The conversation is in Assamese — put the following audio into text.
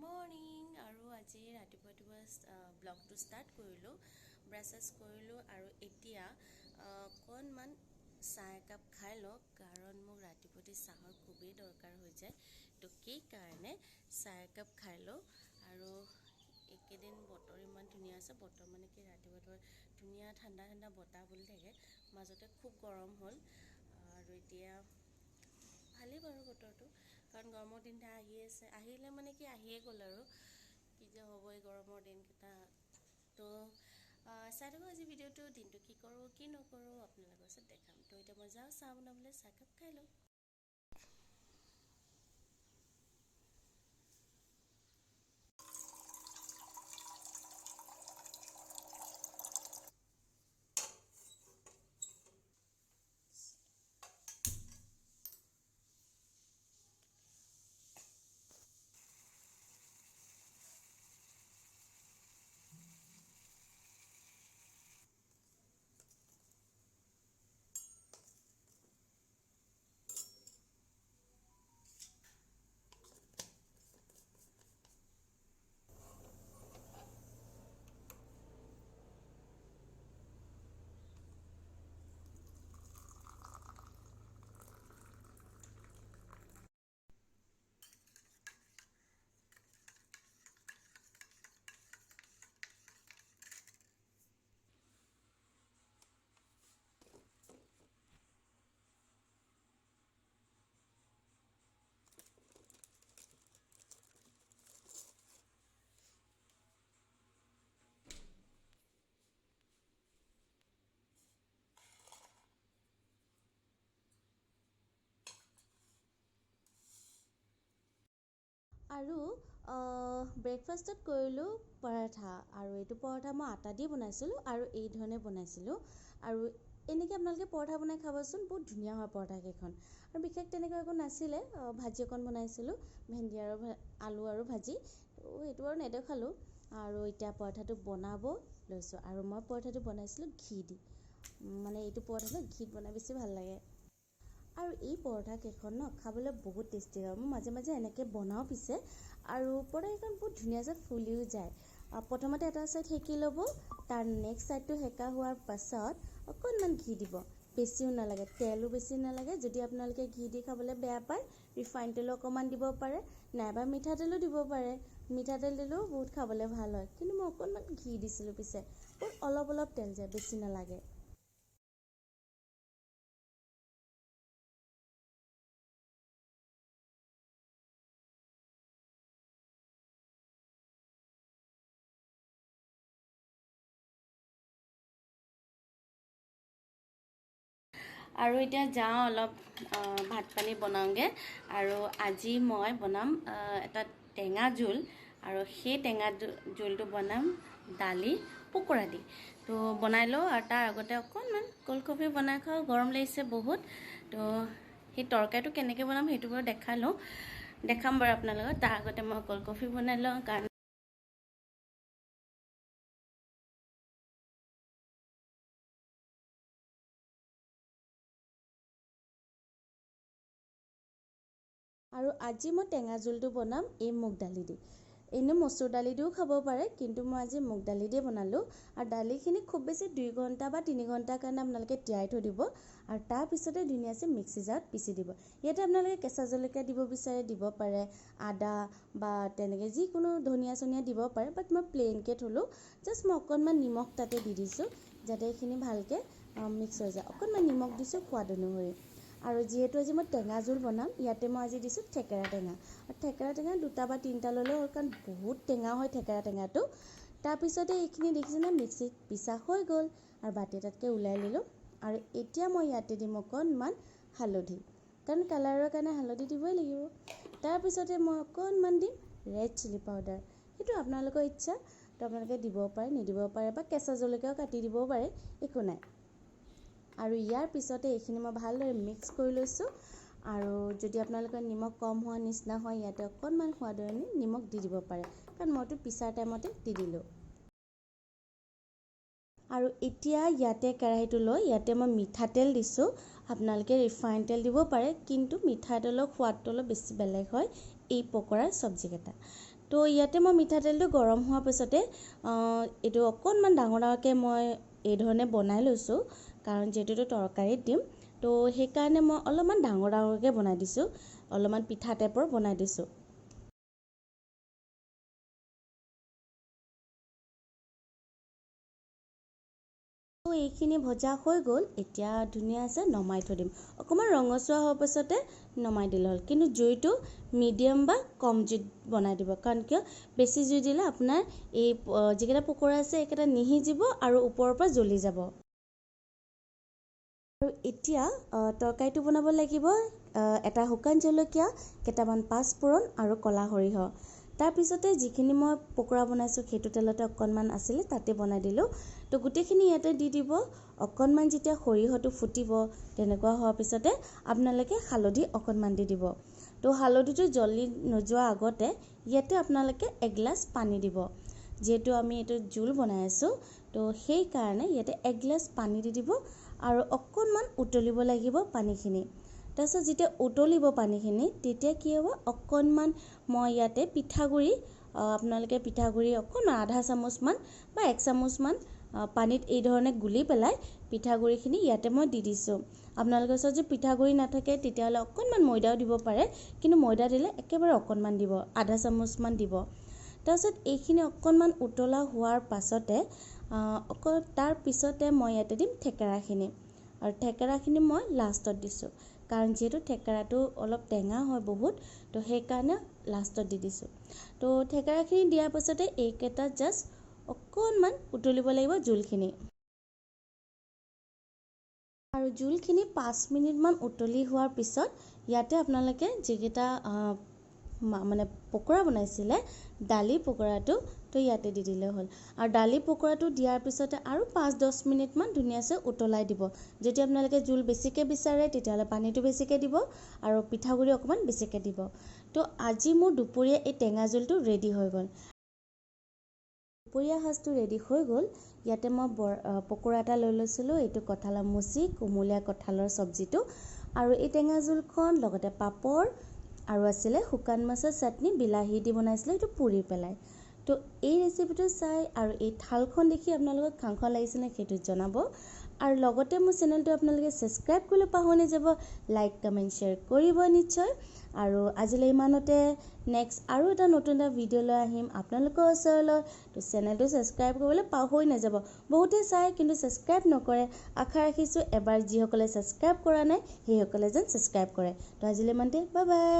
মৰ্নিং আৰু আজি ৰাতিপুৱা ব্লগটো ষ্টাৰ্ট কৰিলোঁ। ব্ৰাছ কৰিলোঁ আৰু এতিয়া অকণমান চাহ একাপ খাই লওঁ, কাৰণ মোক ৰাতিপুৱা চাহৰ খুবেই দৰকাৰ হৈ যায়। তো সেইকাৰণে চাহ একাপ খাই লওঁ। আৰু এইকেইদিন বতৰ ইমান ধুনীয়া আছে, বতৰ মানে কি ৰাতিপুৱা ধুনীয়া ঠাণ্ডা ঠাণ্ডা বতাহ বলি থাকে। মাজতে খুব গৰম হ'ল আৰু এতিয়া ভালেই বাৰু বতৰটো, কাৰণ গৰমৰ দিন আহি আছে, আহিলে মানে কি আহিয়ে গ'ল আৰু কি যে হ'ব এই গৰমৰ দিনকেইটা। তো চাই থাকোঁ আজি ভিডিঅ'টো, দিনটো কি কৰোঁ কি নকৰোঁ আপোনালোকৰ ওচৰত দেখাম। তো এতিয়া মই যাওঁ চাহ বনাবলৈ, চাহকাপ খাই লওঁ। আৰু ব্ৰেকফাষ্টত কৰিলোঁ পৰঠা, আৰু এইটো পৰঠা মই আটা দি বনাইছিলোঁ আৰু এই ধৰণে বনাইছিলোঁ। আৰু এনেকৈ আপোনালোকে পৰঠা বনাই খাবচোন, বহুত ধুনীয়া হয় পৰঠাকেইখন। আৰু বিশেষ তেনেকুৱা একো নাছিলে, ভাজি অকণ বনাইছিলোঁ, ভেন্দি আৰু আলু আৰু ভাজি, তো সেইটো আৰু নেদেখালোঁ। আৰু এতিয়া পৰঠাটো বনাব লৈছোঁ, আৰু মই পৰঠাটো বনাইছিলোঁ ঘি দি, মানে এইটো পৰঠাটো ঘিত বনাই বেছি ভাল লাগে। আৰু এই পৰঠাকেইখন খাবলৈ বহুত টেষ্টি হয়। মই মাজে মাজে এনেকৈ বনাওঁ পিছে, আৰু পৰঠাকেইখন বহুত ধুনীয়াকৈ ফুলিও যায়। প্ৰথমতে এটা ছাইড সেকি ল'ব, তাৰ নেক্সট ছাইডটো সেকা হোৱাৰ পাছত অকণমান ঘি দিব, বেছিও নালাগে, তেলো বেছি নালাগে। যদি আপোনালোকে ঘি দি খাবলৈ বেয়া পায়, ৰিফাইন তেলো অকণমান দিব পাৰে, নাইবা মিঠাতেলো দিব পাৰে। মিঠাতেল দিলেও বহুত খাবলৈ ভাল হয়, কিন্তু মই অকণমান ঘি দিছিলোঁ পিছে, বহুত অলপ অলপ তেল যায়, বেছি নালাগে। আৰু এতিয়া যাওঁ অলপ ভাত পানী বনাওঁগৈ। আৰু আজি মই বনাম এটা টেঙা জোল, আৰু সেই টেঙা জোলটো বনাম দালি পকৰা দি। তো বনাই লওঁ, আৰু তাৰ আগতে অকণমান ক'ল্ড কফি বনাই খাওঁ, গৰম লাগিছে বহুত। তো সেই তৰকাৰীটো কেনেকৈ বনাম সেইটো বাৰু দেখাম বাৰু আপোনালোকক। তাৰ আগতে মই ক'ল্ড কফি বনাই লওঁ, কাৰণ আৰু আজি মই টেঙা জোলটো বনাম এই মুগ দালি দি। এনেও মচুৰ দালি দিও খাব পাৰে, কিন্তু মই আজি মুগ দালি দিয়ে বনালোঁ। আৰু দালিখিনি খুব বেছি 2 ঘণ্টা বা 3 ঘণ্টাৰ কাৰণে আপোনালোকে তিয়াই থৈ দিব, আৰু তাৰপিছতে ধুনীয়াকৈ মিক্সি জাৰত পিচি দিব। ইয়াতে আপোনালোকে কেঁচা জলকীয়া দিব বিচাৰে দিব পাৰে, আদা বা তেনেকৈ যিকোনো ধনিয়া চনিয়া দিব পাৰে, বাট মই প্লেইনকৈ থ'লোঁ। জাষ্ট মই অকণমান নিমখ তাতে দি দিছোঁ, যাতে এইখিনি ভালকৈ মিক্স হৈ যায়। অকণমান নিমখ দিছোঁ সোৱাদ অনুসৰি। আৰু যিহেতু আজি মই টেঙা জোল বনাম, ইয়াতে মই আজি দিছোঁ থেকেৰা টেঙা। আৰু থেকেৰা টেঙা 2টা বা 3টা ল'লেও হ'ল, কাৰণ বহুত টেঙা হয় থেকেৰা টেঙাটো। তাৰপিছতে এইখিনি দেখিছেনে মিক্সিত পিছা হৈ গ'ল, আৰু বাতি এটাতকৈ ওলাই ল'লোঁ। আৰু এতিয়া মই ইয়াতে দিম অকণমান হালধি, কাৰণ কালাৰৰ কাৰণে হালধি দিবই লাগিব। তাৰপিছতে মই অকণমান দিম ৰেড চিলি পাউডাৰ, সেইটো আপোনালোকৰ ইচ্ছা, তো আপোনালোকে দিব পাৰে নিদিব পাৰে, বা কেঁচা জলকীয়াও কাটি দিবও পাৰে, একো নাই। আৰু ইয়াৰ পিছতে এইখিনি মই ভালদৰে মিক্স কৰি লৈছোঁ। আৰু যদি আপোনালোকৰ নিমখ কম হোৱা নিচিনা হয়, ইয়াতে অকণমান সোৱাদ অনুসৰি নিমখ দি দিব পাৰে, কাৰণ মইতো পিছাৰ টাইমতে দি দিলোঁ। আৰু এতিয়া ইয়াতে কেৰাহীটো লৈ ইয়াতে মই মিঠাতেল দিছোঁ। আপোনালোকে ৰিফাইন তেল দিব পাৰে, কিন্তু মিঠাতেলৰ সোৱাদটো অলপ বেছি বেলেগ হয় এই পকৰাৰ চব্জিকেইটা। তো ইয়াতে মই মিঠাতেলটো গৰম হোৱাৰ পিছতে এইটো অকণমান ডাঙৰকৈ মই এই ধৰণে বনাই লৈছোঁ, কাৰণ যিহেতু তৰকাৰীত দিম। তো সেইকাৰণে মই অলপমান ডাঙৰকৈ বনাই দিছোঁ, অলপমান পিঠা টাইপৰ বনাই দিছোঁ। তো এইখিনি ভজা হৈ গ'ল, এতিয়া ধুনীয়া আছে, নমাই থৈ দিম। অকণমান ৰঙচুৱা হোৱাৰ পাছতে নমাই দিলে হ'ল, কিন্তু জুইটো মিডিয়াম বা কম জুইত বনাই দিব, কাৰণ কিয় বেছি জুই দিলে আপোনাৰ এই যিকেইটা পকৰা আছে এইকেইটা নিসিজিব আৰু ওপৰৰ পৰা জ্বলি যাব। আৰু এতিয়া তৰকাৰীটো বনাব লাগিব। এটা শুকান জলকীয়া, কেইটামান পাঁচফোৰণ আৰু ক'লা সৰিয়হ। তাৰপিছতে যিখিনি মই পকৰা বনাইছোঁ সেইটো তেলতে অকণমান আছিলে, তাতে বনাই দিলোঁ। তো গোটেইখিনি ইয়াতে দি দিব। অকণমান যেতিয়া সৰিয়হটো ফুটিব তেনেকুৱা হোৱাৰ পিছতে আপোনালোকে হালধি অকণমান দি দিব। তো হালধিটো জ্বলি নোযোৱাৰ আগতে ইয়াতে আপোনালোকে এগিলাচ পানী দিব। যিহেতু আমি এইটো জোল বনাই আছোঁ, তো সেইকাৰণে ইয়াতে এগিলাচ পানী দি দিব আৰু অকণমান উতলিব লাগিব পানীখিনি। তাৰপিছত যেতিয়া উতলিব পানীখিনি, তেতিয়া কি হ'ব, অকণমান মই ইয়াতে পিঠাগুড়ি, আপোনালোকে পিঠাগুড়ি অকণমান আধা চামুচমান বা 1 চামুচমান পানীত এই ধৰণে গুলি পেলাই পিঠাগুড়িখিনি ইয়াতে মই দি দিছোঁ। আপোনালোকৰ ওচৰত যদি পিঠাগুড়ি নাথাকে তেতিয়াহ'লে অকণমান ময়দাও দিব পাৰে, কিন্তু ময়দা দিলে একেবাৰে অকণমান দিব, আধা চামুচমান দিব। তাৰপিছত এইখিনি অকণমান উতলা হোৱাৰ পাছতে তাৰ পিছতে মই ইয়াতে দিম থেকেৰাখিনি, আৰু থেকেৰাখিনি মই লাষ্টত দিছোঁ, কাৰণ যিহেতু থেকেৰাটো অলপ টেঙা হয় বহুত, তো সেইকাৰণে লাষ্টত দি দিছোঁ। তো থেকেৰাখিনি দিয়াৰ পাছতে এইকেইটা জাষ্ট অকণমান উতলিব লাগিব জোলখিনি। আৰু জোলখিনি 5 মিনিটমান উতলি হোৱাৰ পিছত ইয়াতে আপোনালোকে যিকেইটা মানে পকৰা বনাইছিলে, দালি পকৰাটো, তো ইয়াতে দি দিলে হ'ল। আৰু দালি পকৰাটো দিয়াৰ পিছতে আৰু 5-10 মিনিটমান ধুনীয়াকৈ উতলাই দিব। যদি আপোনালোকে জোল বেছিকৈ বিচাৰে তেতিয়াহ'লে পানীটো বেছিকৈ দিব আৰু পিঠাগুড়ি অকণমান বেছিকৈ দিব। তো আজি মোৰ দুপৰীয়া এই টেঙা জোলটো ৰেডি হৈ গ'ল। দুপৰীয়া সাজটো ৰেডি হৈ গ'ল। ইয়াতে মই পকৰা এটা লৈ লৈছিলোঁ, এইটো কঁঠালৰ মুচি, কোমলীয়া কঁঠালৰ চব্জিটো, আৰু এই টেঙা জোলখন লগতে পাপৰ আৰু আছিলে শুকান মাছৰ চাটনি, বিলাহী দি বনাইছিলে, এইটো পুৰি পেলাই। তো এই ৰেচিপিটো চাই আৰু এই থালখন দেখি আপোনালোকক খাওঁ খাওঁ লাগিছেনে সেইটো জনাব। আৰু লগতে মোৰ চেনেলটো আপোনালোকে ছাবস্ক্ৰাইব কৰিবলৈ পাহৰি নাযাব, লাইক কমেণ্ট শ্বেয়াৰ কৰিব নিশ্চয়। আৰু আজিলৈ ইমানতে, নেক্সট আৰু এটা নতুন ভিডিঅ' লৈ আহিম আপোনালোকৰ ওচৰলৈ। তো চেনেলটো ছাবস্ক্ৰাইব কৰিবলৈ পাহৰি নাযাব। বহুতে চাই কিন্তু ছাবস্ক্ৰাইব নকৰে, আশা ৰাখিছোঁ এবাৰ যিসকলে ছাবস্ক্ৰাইব কৰা নাই সেইসকলে যেন ছাবস্ক্ৰাইব কৰে। তো আজিলৈ ইমানতে, বাই বাই।